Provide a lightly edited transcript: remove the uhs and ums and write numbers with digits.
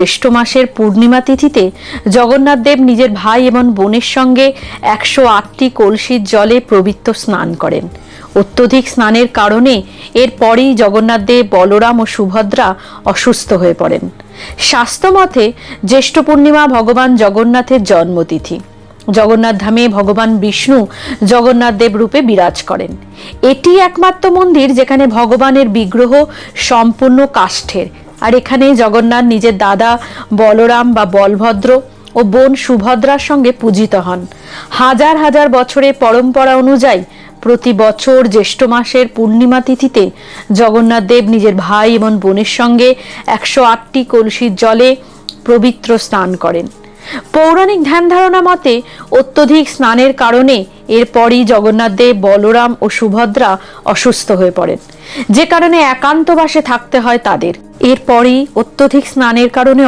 জ্যৈষ্ঠ মাসের পূর্ণিমা তিথিতে জগন্নাথ দেব নিজের ভাই এবং বোনের সঙ্গে 108টি কলসির জলে পবিত্র স্নান করেন। অত্যধিক স্নানের কারণে এরপরই জগন্নাথ দেব, বলরাম ও সুভদ্রা অসুস্থ হয়ে পড়েন। শাস্ত্রমতে জ্যৈষ্ঠ পূর্ণিমা ভগবান জগন্নাথের জন্মতিথি। জগন্নাথ ধামে ভগবান বিষ্ণু জগন্নাথ দেব রূপে বিরাজ করেন। এটি একমাত্র মন্দির যেখানে ভগবানের বিগ্রহ সম্পূর্ণ কাষ্ঠের, আর এখানে জগন্নাথ নিজের দাদা বলরাম বা বলভদ্র ও বোন সুভদ্রার সঙ্গে পূজিত হন। হাজার হাজার বছরের পরম্পরা অনুযায়ী প্রতি বছর জ্যৈষ্ঠ মাসের পূর্ণিমা তিথিতে জগন্নাথ দেব নিজের ভাই এবং বোনের সঙ্গে 108টি কলসির জলে পবিত্র স্নান করেন। পৌরাণিক ধ্যান ধারণা মতে অত্যধিক স্নানের কারণে এরপরই জগন্নাথ দেব, বলরাম ও সুভদ্রা অসুস্থ হয়ে পড়েন, যে কারণে একান্তবাসে থাকতে হয় তাদের। এরপরই অত্যধিক স্নানের কারণে